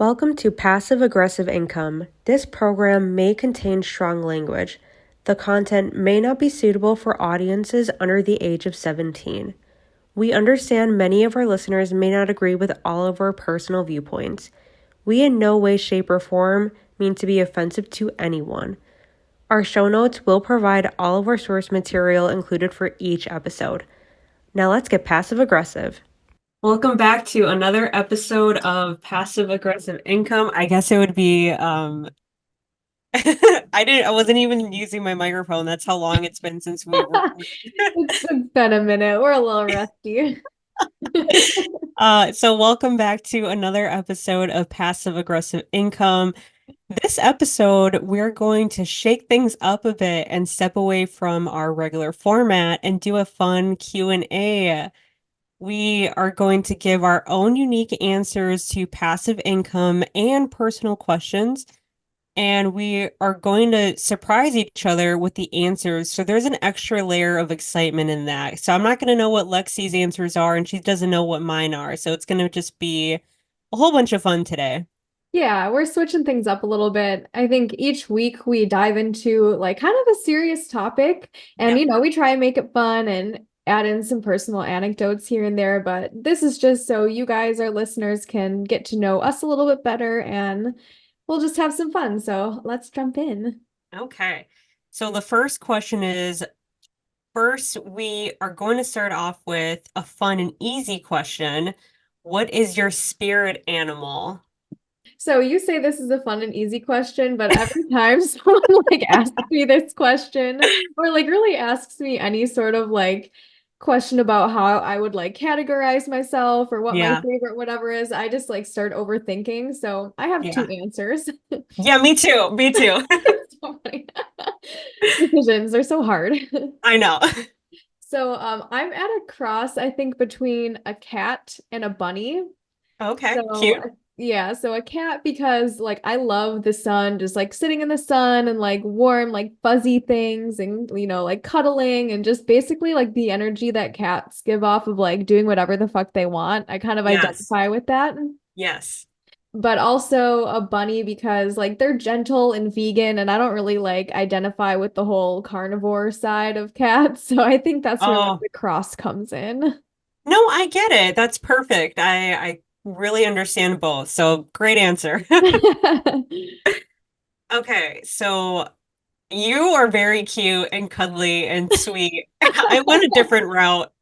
Welcome to Passive Aggressive Income. This program may contain strong language. The content may not be suitable for audiences under the age of 17. We understand many of our listeners may not agree with all of our personal viewpoints. We in no way, shape, or form mean to be offensive to anyone. Our show notes will provide all of our source material included for each episode. Now let's get passive aggressive. Welcome back to another episode of Passive Aggressive Income. I guess it would be I wasn't even using my microphone. That's how long it's been since we recorded. It's been a minute. We're a little rusty. So welcome back to another episode of Passive Aggressive Income. This episode, we're going to shake things up a bit and step away from our regular format and do a fun Q&A. We are going to give our own unique answers to passive income and personal questions, and we are going to surprise each other with the answers. So there's an extra layer of excitement in that. So I'm not going to know what Lexie's answers are, and she doesn't know what mine are. So it's going to just be a whole bunch of fun today. Yeah, we're switching things up a little bit. I think each week we dive into like kind of a serious topic and Yeah. we try and make it fun and add in some personal anecdotes here and there, but this is just so you guys, our listeners, can get to know us a little bit better and we'll just have some fun. So let's jump in. Okay. So the first question is, first, we are going to start off with a fun and easy question. What is your spirit animal? So you say this is a fun and easy question, but every time someone like asks me this question or like really asks me any sort of like question about how I would like categorize myself or what my Yeah. favorite whatever is, I just like start overthinking. So I have two Yeah. answers. Yeah, me too. Me too. It's so funny. Decisions are so hard. I know. So I'm at a cross, I think, between a cat and a bunny. Okay, So cute. yeah, so a cat because like I love the sun, just like sitting in the sun and like warm, like fuzzy things and like cuddling and just basically like the energy that cats give off of like doing whatever the fuck they want. I kind of Yes. identify with that. Yes. But also a bunny because like they're gentle and vegan and I don't really like identify with the whole carnivore side of cats. So I think that's where like Oh, the cross comes in. no, I get it. That's perfect. I really understand both. So great answer. Okay, so you are very cute and cuddly and sweet. I went a different route.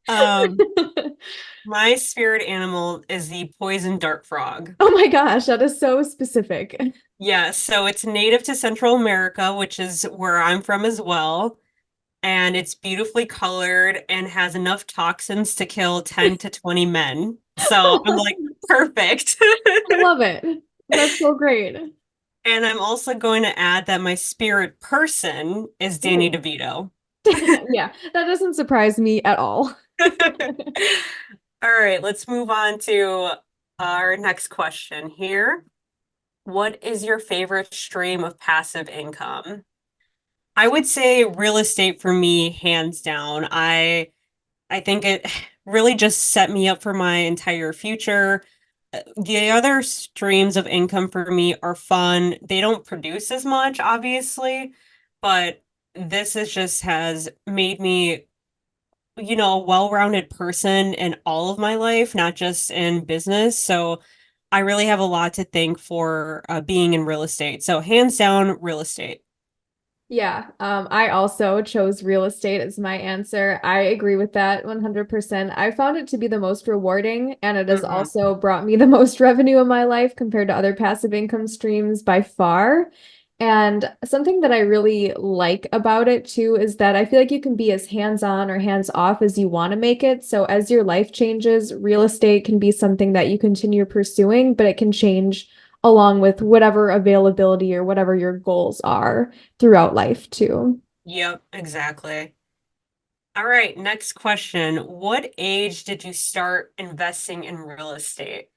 My spirit animal is the poison dart frog. Oh my gosh, that is so specific. Yes, so it's native to Central America, which is where I'm from as well. And it's beautifully colored and has enough toxins to kill 10 to 20 men. So I'm like, perfect. I love it. That's so great. And I'm also going to add that my spirit person is Danny Ooh. DeVito. Yeah, that doesn't surprise me at all. All right, let's move on to our next question here. What is your favorite stream of passive income? I would say real estate for me, hands down. I think it really just set me up for my entire future. The other streams of income for me are fun. They don't produce as much, obviously, but this is just has made me, a well-rounded person in all of my life, not just in business. So I really have a lot to thank for being in real estate. So hands down, real estate. Yeah, I also chose real estate as my answer. I agree with that 100%. I found it to be the most rewarding, and it has Hmm. also brought me the most revenue in my life compared to other passive income streams by far. And something that I really like about it too is that I feel like you can be as hands-on or hands-off as you want to make it. So as your life changes, real estate can be something that you continue pursuing, but it can change along with whatever availability or whatever your goals are throughout life too. Yep, exactly. All right, next question. What age did you start investing in real estate?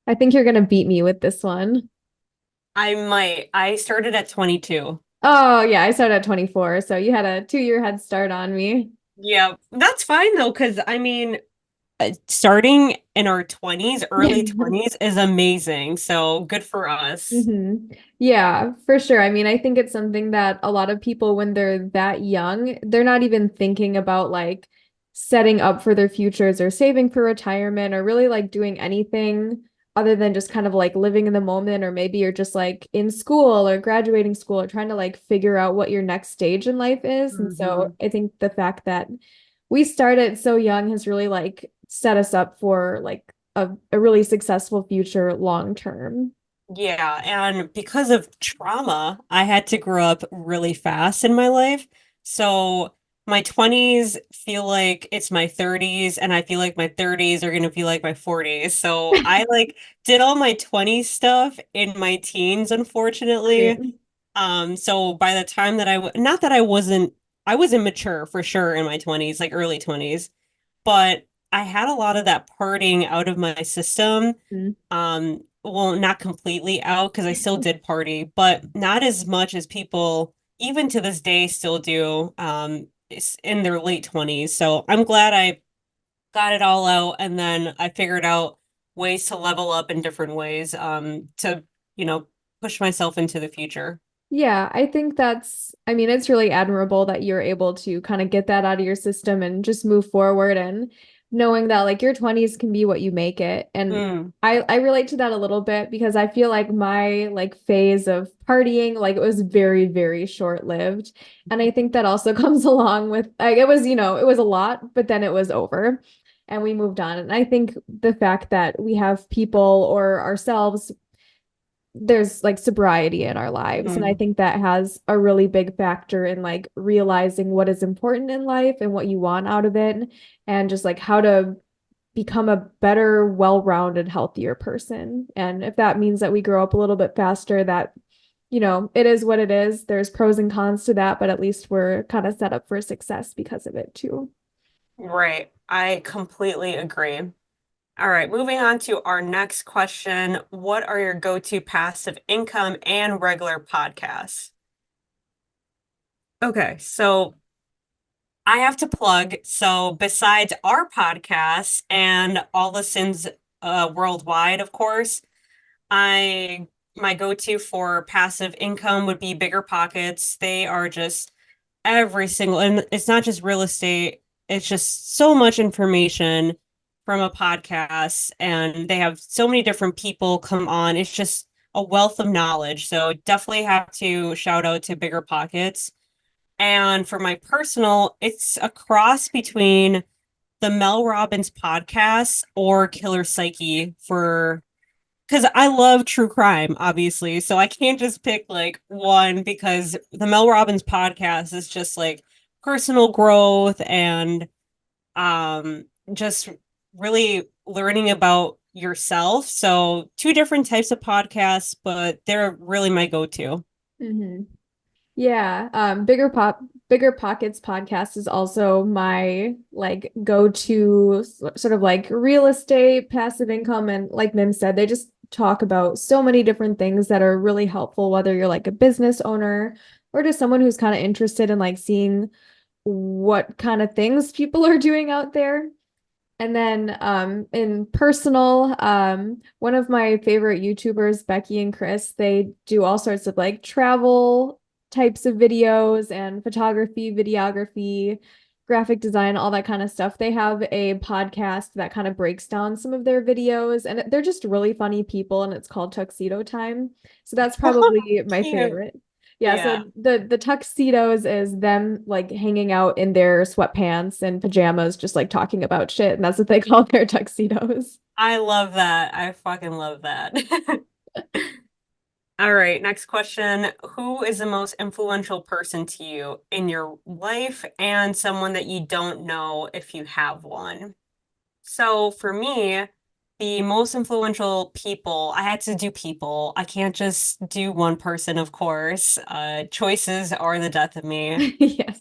I think you're gonna beat me with this one. I might. I started at 22. Oh yeah, I started at 24, so you had a 2-year head start on me. Yeah, that's fine though, because I mean, starting in our 20s, early 20s is amazing. So good for us. Yeah, for sure. I mean, I think it's something that a lot of people, when they're that young, they're not even thinking about like setting up for their futures or saving for retirement or really like doing anything other than just kind of like living in the moment. Or maybe you're just like in school or graduating school or trying to like figure out what your next stage in life is. And so Mhm. I think the fact that we started so young has really like set us up for like a really successful future long term. Yeah, and because of trauma, I had to grow up really fast in my life. So my 20s feel like it's my 30s, and I feel like my 30s are going to feel like my 40s. So I like did all my 20s stuff in my teens, Right. unfortunately. So by the time that not that I was immature for sure in my 20s, like early 20s, but I had a lot of that partying out of my system. Mm. Well, not completely out because I still did party, but not as much as people, even to this day, still do, in their late 20s. So I'm glad I got it all out and then I figured out ways to level up in different ways, to, you know, push myself into the future. Yeah, I think I mean, it's really admirable that you're able to kind of get that out of your system and just move forward and knowing that like your 20s can be what you make it. And Mm, I relate to that a little bit because I feel like my like phase of partying, like it was very, very short-lived. And I think that also comes along with like it was, it was a lot, but then it was over and we moved on. And I think the fact that we have people or ourselves there's like sobriety in our lives. And I mm. think that has a really big factor in like realizing what is important in life and what you want out of it, and just like how to become a better, well-rounded, healthier person. And if that means that we grow up a little bit faster, that, it is what it is. There's pros and cons to that, but at least we're kind of set up for success because of it too. Right. I completely agree. All right, moving on to our next question. What are your go-to passive income and regular podcasts? Okay, so I have to plug. So besides our podcast and all the sins worldwide, of course, I my go-to for passive income would be Bigger Pockets. They are just every single, and it's not just real estate, it's just so much information from a podcast, and they have so many different people come on. It's just a wealth of knowledge. So definitely have to shout out to Bigger Pockets. And for my personal, it's a cross between the Mel Robbins podcast or Killer Psyche for because I love true crime, obviously. So I can't just pick like one because the Mel Robbins podcast is just like personal growth and um just really learning about yourself. So two different types of podcasts, but they're really my go-to. Mhm. Yeah, Bigger Pockets podcast is also my like go-to sort of like real estate, passive income, and like Mim said, they just talk about so many different things that are really helpful, whether you're like a business owner or just someone who's kind of interested in like seeing what kind of things people are doing out there. And then in personal, one of my favorite YouTubers, Becky and Chris, they do all sorts of like travel types of videos and photography, videography, graphic design, all that kind of stuff. They have a podcast that kind of breaks down some of their videos, and they're just really funny people, and it's called Tuxedo Time. So that's probably my Cute. favorite. Yeah, so Yeah, the tuxedos is them like hanging out in their sweatpants and pajamas, just like talking about shit, and that's what they call their tuxedos. I love that. I fucking love that. All right, next question. Who is the most influential person to you in your life and someone that you don't know if you have one? So for me, the most influential people, I had to do people. I can't just do one person, of course. Choices are the death of me. Yes.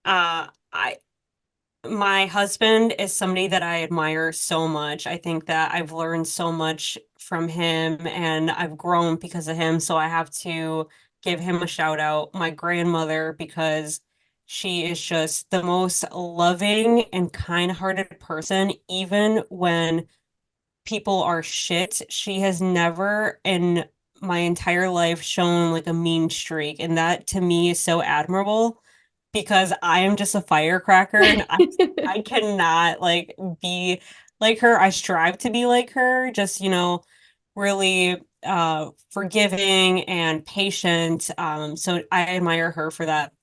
I My husband is somebody that I admire so much. I think that I've learned so much from him and I've grown because of him. So I have to give him a shout out. My grandmother, because She is just the most loving and kind-hearted person, even when people are shit. She has never in my entire life shown like a mean streak, and that to me is so admirable because I am just a firecracker and I cannot like be like her. I strive to be like her, just really forgiving and patient. So I admire her for that.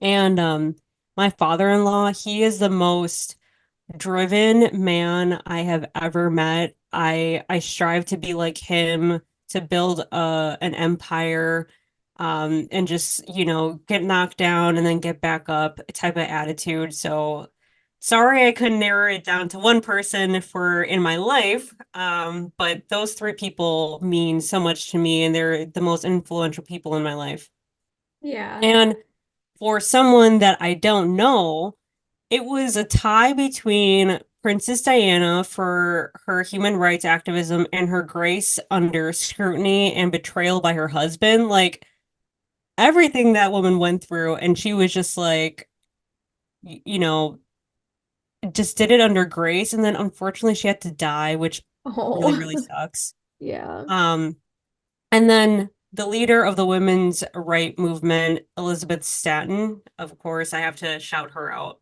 And my father-in-law, he is the most driven man I have ever met. I strive to be like him, to build an empire, and just, get knocked down and then get back up type of attitude. So sorry I couldn't narrow it down to one person for in my life. But those three people mean so much to me and they're the most influential people in my life. Yeah. And for someone that I don't know, it was a tie between Princess Diana for her human rights activism and her grace under scrutiny and betrayal by her husband. Like everything that woman went through, and she was just like, y- you know, just did it under grace. And then unfortunately, she had to die, which really, Oh, really sucks. yeah. Um, and then the leader of the women's right movement, Elizabeth Stanton, of course, I have to shout her out.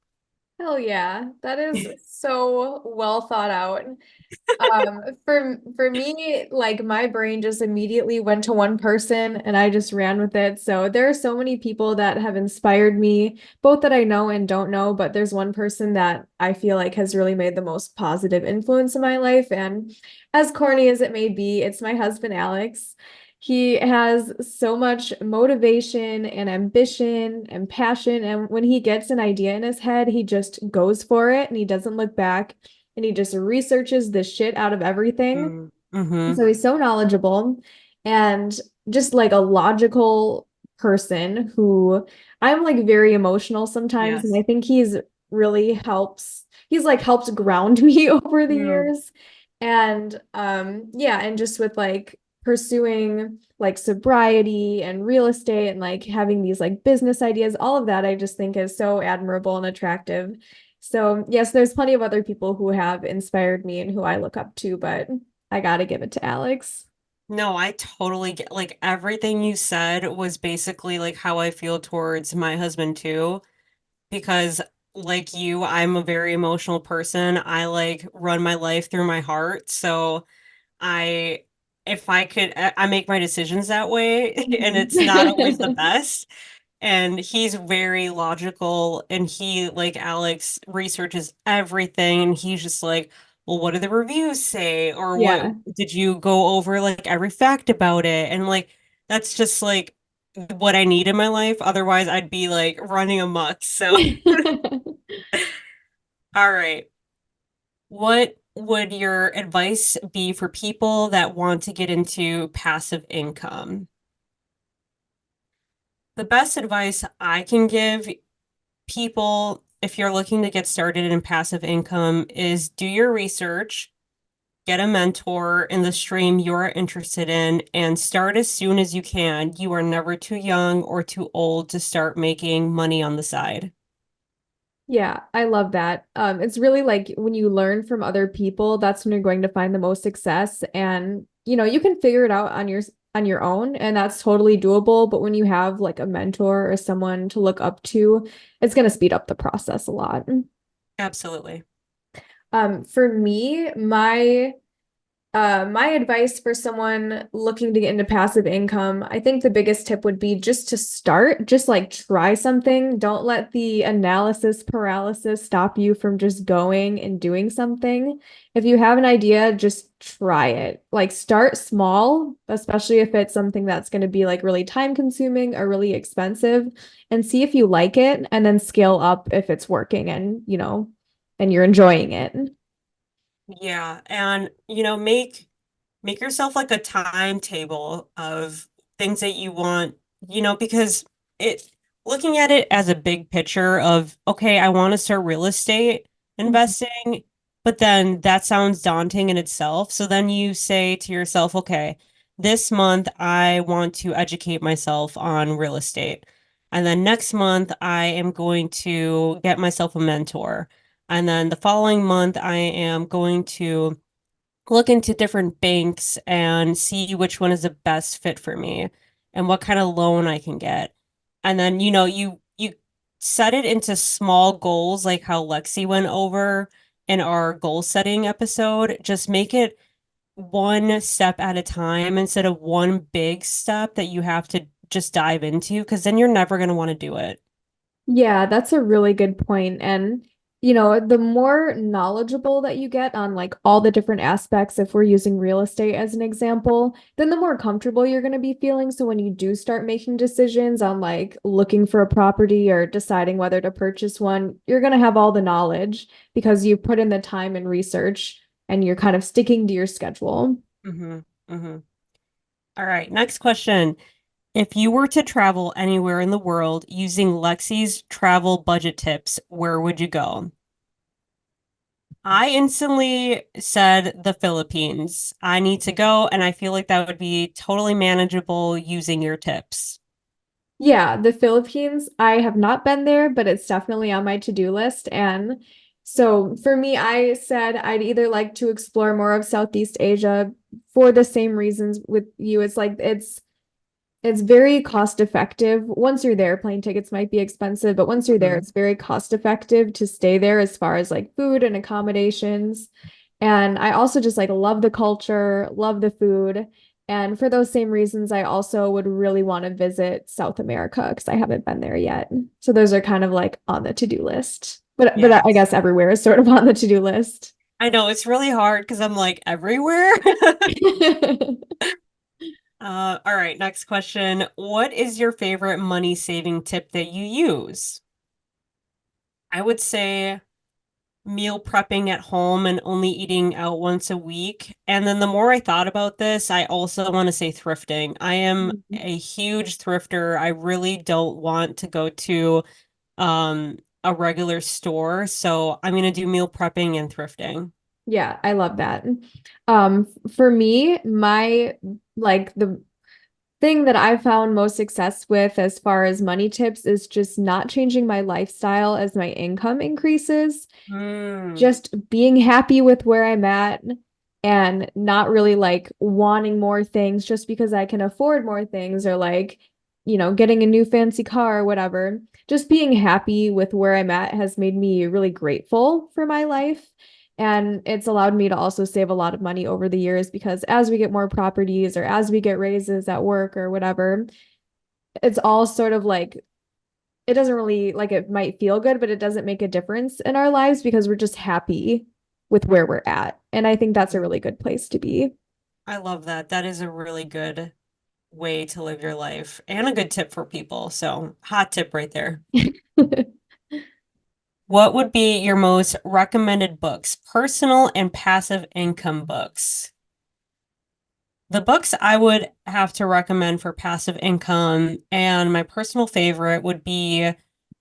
Hell yeah. That is so well thought out. For me, like my brain just immediately went to one person and I just ran with it. So there are so many people that have inspired me, both that I know and don't know, but there's one person that I feel like has really made the most positive influence in my life. And as corny as it may be, it's my husband, Alex. He has so much motivation and ambition and passion. And when he gets an idea in his head, he just goes for it and he doesn't look back and he just researches the shit out of everything. Mm-hmm. So he's so knowledgeable and just like a logical person who I'm like very emotional sometimes. And Yes. I think he's like helped ground me over the Mm. years. And yeah, and just with like pursuing like sobriety and real estate and like having these like business ideas, all of that I just think is so admirable and attractive. So yes, there's plenty of other people who have inspired me and who I look up to, but I gotta give it to Alex. No, I totally get like everything you said was basically like how I feel towards my husband too, because like you, I'm a very emotional person. I like run my life through my heart. So I, if I could, I make my decisions that way, and it's not always the Mhm. best. And he's very logical and he like Alex researches everything and he's just like, well, what do the reviews say? Or what Yeah. did you go over like every fact about it? And like that's just like what I need in my life. Otherwise, I'd be like running amok. So, all right. What would your advice be for people that want to get into passive income? The best advice I can give people, if you're looking to get started in passive income, is do your research, get a mentor in the stream you're interested in, and start as soon as you can. You are never too young or too old to start making money on the side. Yeah, I love that. It's really like when you learn from other people, that's when you're going to find the most success. And you can figure it out on your own, and that's totally doable. But when you have like a mentor or someone to look up to, it's going to speed up the process a lot. Absolutely. For me, my advice for someone looking to get into passive income, I think the biggest tip would be just to start, just like try something. Don't let the analysis paralysis stop you from just going and doing something. If you have an idea, just try it. Like start small, especially if it's something that's going to be like really time consuming or really expensive, and see if you like it, and then scale up if it's working and you're enjoying it. Yeah, and make yourself like a timetable of things that you want, because it looking at it as a big picture of, okay, I want to start real estate investing, but then that sounds daunting in itself. So then you say to yourself, okay, this month I want to educate myself on real estate. And then next month, I am going to get myself a mentor. And then the following month, I am going to look into different banks and see which one is the best fit for me and what kind of loan I can get. And then, you set it into small goals like how Lexi went over in our goal setting episode. Just make it one step at a time instead of one big step that you have to just dive into because then you're never going to want to do it. Yeah, that's a really good point. And, the more knowledgeable that you get on like all the different aspects, if we're using real estate as an example, then the more comfortable you're going to be feeling. So when you do start making decisions on like looking for a property or deciding whether to purchase one, you're going to have all the knowledge because you put in the time and research and you're kind of sticking to your schedule. hmm hmm All right, next question. If you were to travel anywhere in the world using Lexi's travel budget tips, where would you go? I instantly said the Philippines. I need to go, and I feel like that would be totally manageable using your tips. Yeah, the Philippines, I have not been there, but it's definitely on my to-do list. And so for me, I said I'd either like to explore more of Southeast Asia for the same reasons with you. It's like it's very cost effective. Once you're there, plane tickets might be expensive, but once you're there, Mhm. it's very cost effective to stay there as far as like food and accommodations. And I also just like love the culture, love the food. And for those same reasons, I also would really want to visit South America because I haven't been there yet. So those are kind of like on the to-do list. But I Yes. guess everywhere is sort of on the to-do list. I know it's really hard because I'm like everywhere. All right, next question. What is your favorite money saving tip that you use? I would say meal prepping at home and only eating out once a week. And then the more I thought about this, I also want to say thrifting. I am a huge thrifter. I really don't want to go to a regular store, so I'm gonna do meal prepping and thrifting. Yeah, I love that. For me, my like the thing that I found most success with as far as money tips is just not changing my lifestyle as my income increases, Mm, just being happy with where I'm at and not really like wanting more things just because I can afford more things or like, getting a new fancy car or whatever. Just being happy with where I'm at has made me really grateful for my life. And it's allowed me to also save a lot of money over the years because as we get more properties or as we get raises at work or whatever, it's all sort of like it doesn't really like it might feel good, but it doesn't make a difference in our lives because we're just happy with where we're at. And I think that's a really good place to be. I love that. That is a really good way to live your life and a good tip for people. So, hot tip right there. What would be your most recommended books, personal and passive income books? The books I would have to recommend for passive income and my personal favorite would be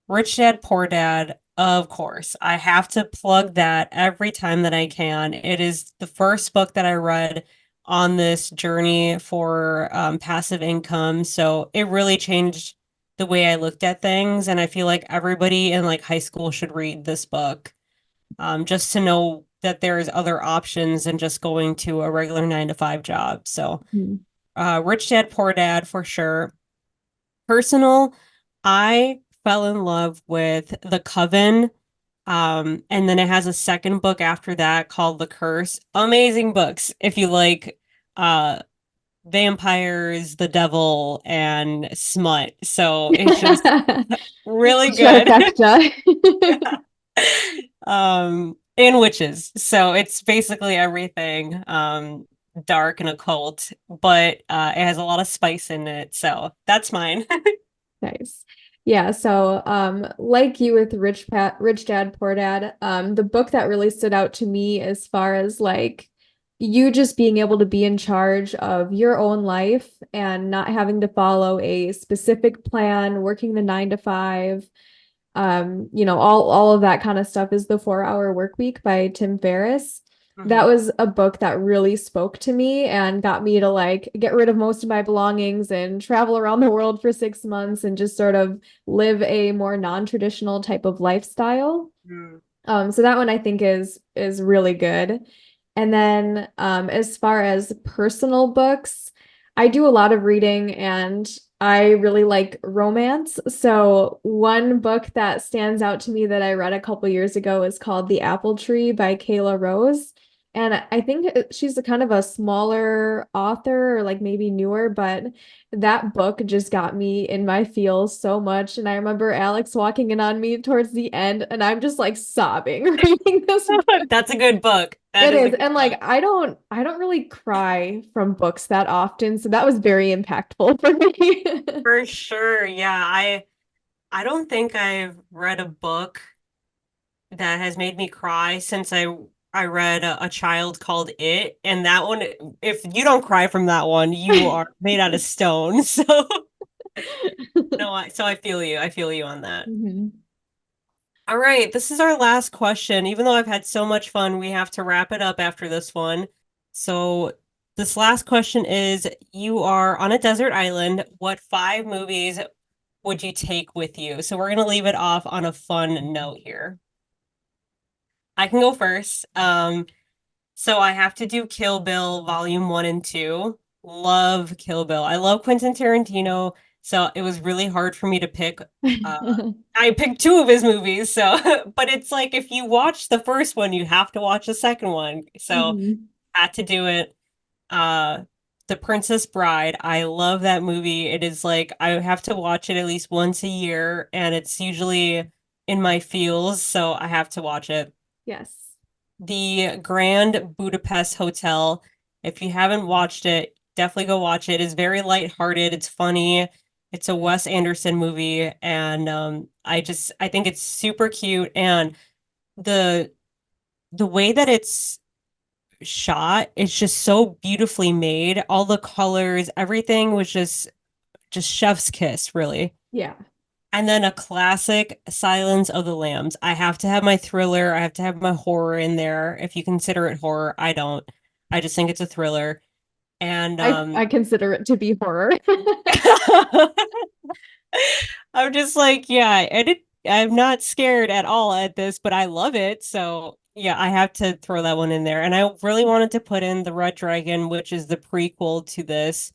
Rich Dad Poor Dad. Of course, I have to plug that every time that I can. It is the first book that I read on this journey for passive income. So it really changed the way I looked at things. And I feel like everybody in like high school should read this book just to know that there's other options than just going to a regular 9 to 5 job. So, Mhm. Rich Dad, Poor Dad for sure. Personal, I fell in love with The Coven. And then it has a second book after that called The Curse. Amazing books if you like uh vampires, the devil, and smut. So it's just really good. Trifecta. And witches. So it's basically everything dark and occult, but it has a lot of spice in it. So that's mine. Nice. Yeah, so like you with Rich Dad Poor Dad, the book that really stood out to me as far as like you just being able to be in charge of your own life and not having to follow a specific plan, working the 9 to 5, all of that kind of stuff is the 4 Hour Work Week by Tim Ferriss. that Hmm. was a book that really spoke to me and got me to like get rid of most of my belongings and travel around the world for 6 months and just sort of live a more non-traditional type of lifestyle. Mm. So that one I think is really good. And then as far as personal books, I do a lot of reading and I really like romance. So one book that stands out to me that I read a couple years ago is called The Apple Tree by Kayla Rose. And I think she's a kind of a smaller author or like maybe newer, but that book just got me in my feels so much. And I remember Alex walking in on me towards the end, and I'm just like sobbing reading this book. That's a good book. That It is a is. good And book. like I don't really cry from books that often, so that was very impactful for me. For sure. Yeah, I don't think I've read a book that has made me cry since I read a Child Called It, and that one, if you don't cry from that one, you are made out of stone. So no, I feel you. I feel you on that. Mhm. All right, this is our last question. Even though I've had so much fun, we have to wrap it up after this one. So this last question is, you are on a desert island. What five movies would you take with you? So we're gonna leave it off on a fun note here. I can go first. So I have to do Kill Bill Volume 1 and 2. Love Kill Bill. I love Quentin Tarantino, so it was really hard for me to pick. Uh, I picked two of his movies, so but it's like if you watch the first one, you have to watch the second one. So Mhm. had to do it. Uh, The Princess Bride. I love that movie. It is like I have to watch it at least once a year, and it's usually in my feels, so I have to watch it. Yes. The Grand Budapest Hotel. If you haven't watched it, definitely go watch it. It's very lighthearted. It's funny. It's a Wes Anderson movie, and I think it's super cute, and the the way that it's shot, it's just so beautifully made. All the colors, everything was just chef's kiss, really. Yeah. And then a classic Silence of the Lambs. I have to have my thriller. I have to have my horror in there. If you consider it horror, I don't. I just think it's a thriller. And I consider it to be horror. I'm just like, yeah, I'm not scared at all at this, but I love it. So yeah, I have to throw that one in there. And I really wanted to put in The Red Dragon, which is the prequel to this.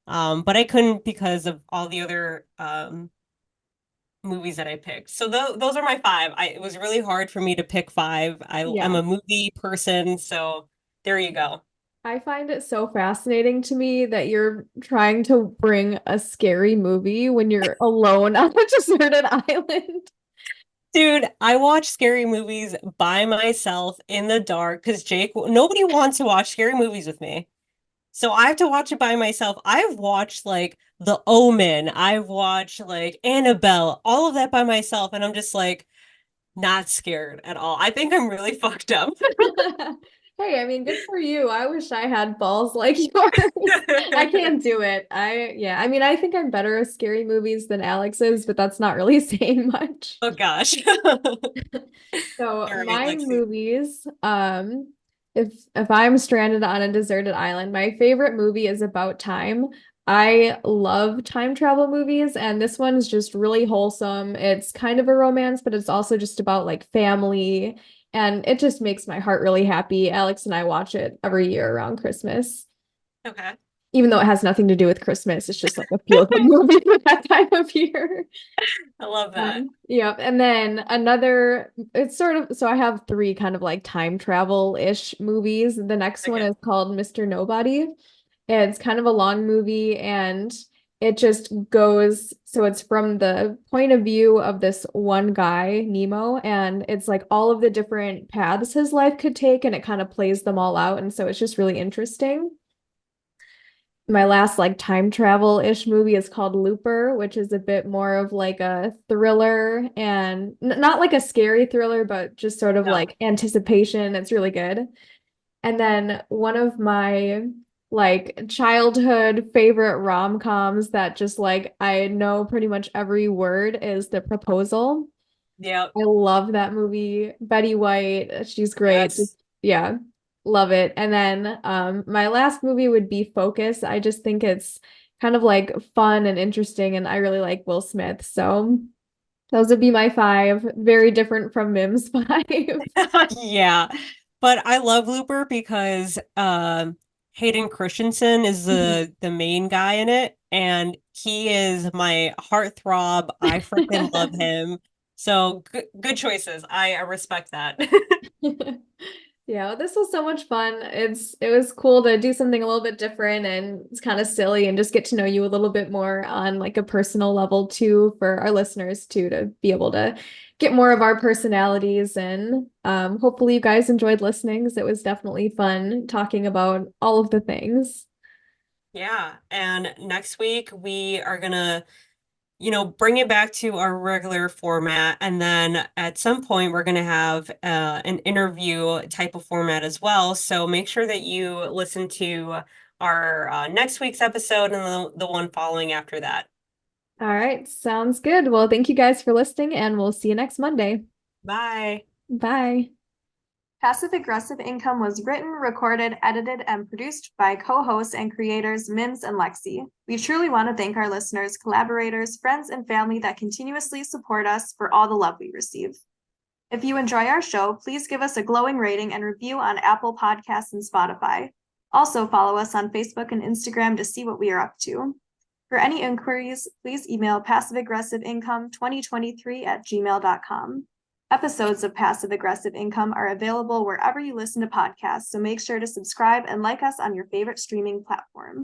But I couldn't because of all the other movies that I picked. So those are my five. It was really hard for me to pick five. I'm Yeah. a movie person, so there you go. I find it so fascinating to me that you're trying to bring a scary movie when you're alone on a deserted island. Dude, I watch scary movies by myself in the dark because nobody wants to watch scary movies with me. So I have to watch it by myself. I've watched like The Omen, I've watched like Annabelle, all of that by myself, and I'm just like not scared at all. I think I'm really fucked up. Hey, I mean, good for you. I wish I had balls like yours. I can't do it. Yeah, I mean, I think I'm better at scary movies than Alex is, but that's not really saying much. Oh gosh. All So right, my Lexi. movies, if I'm stranded on a deserted island, my favorite movie is About Time. I love time travel movies, and this one's just really wholesome. It's kind of a romance, but it's also just about like family, and it just makes my heart really happy. Alex and I watch it every year around Christmas, Okay. even though it has nothing to do with Christmas. It's just like a feel-good movie for that time of year. I love that. Yep. And then it's sort of, so I have three kind of like time travel-ish movies. The next one Okay. is called Mr. Nobody. It's kind of a long movie and it just goes, so it's from the point of view of this one guy, Nemo, and it's like all of the different paths his life could take and it kind of plays them all out. And so it's just really interesting. My last like time travel-ish movie is called Looper, which is a bit more of like a thriller and not like a scary thriller, but just sort of No. like anticipation. It's really good. And then one of my like childhood favorite rom-coms that just like I know pretty much every word is The Proposal. Yep. I love that movie. Betty White, she's great. Yes. Just yeah. Love it. And then my last movie would be Focus. I just think it's kind of like fun and interesting, and I really like Will Smith. So those would be my five. Very different from Mim's five. Yeah. But I love Looper because Hayden Christensen is the main guy in it, and he is my heartthrob. I freaking love him. So good choices. I respect that. Yeah, this was so much fun. It was cool to do something a little bit different, and it's kind of silly, and just get to know you a little bit more on like a personal level too, for our listeners too, to be able to get more of our personalities. And hopefully you guys enjoyed listening, because it was definitely fun talking about all of the things. Yeah, and next week we are gonna, bring it back to our regular format, and then at some point we're gonna have an interview type of format as well. So make sure that you listen to our next week's episode and the one following after that. All right, sounds good. Well, thank you guys for listening, and we'll see you next Monday. Bye. Bye. Passive Aggressive Income was written, recorded, edited, and produced by co-hosts and creators Mims and Lexie. We truly want to thank our listeners, collaborators, friends, and family that continuously support us for all the love we receive. If you enjoy our show, please give us a glowing rating and review on Apple Podcasts and Spotify. Also, follow us on Facebook and Instagram to see what we are up to. For any inquiries, please email passiveaggressiveincome2023@gmail.com. Episodes of Passive Aggressive Income are available wherever you listen to podcasts, so make sure to subscribe and like us on your favorite streaming platform.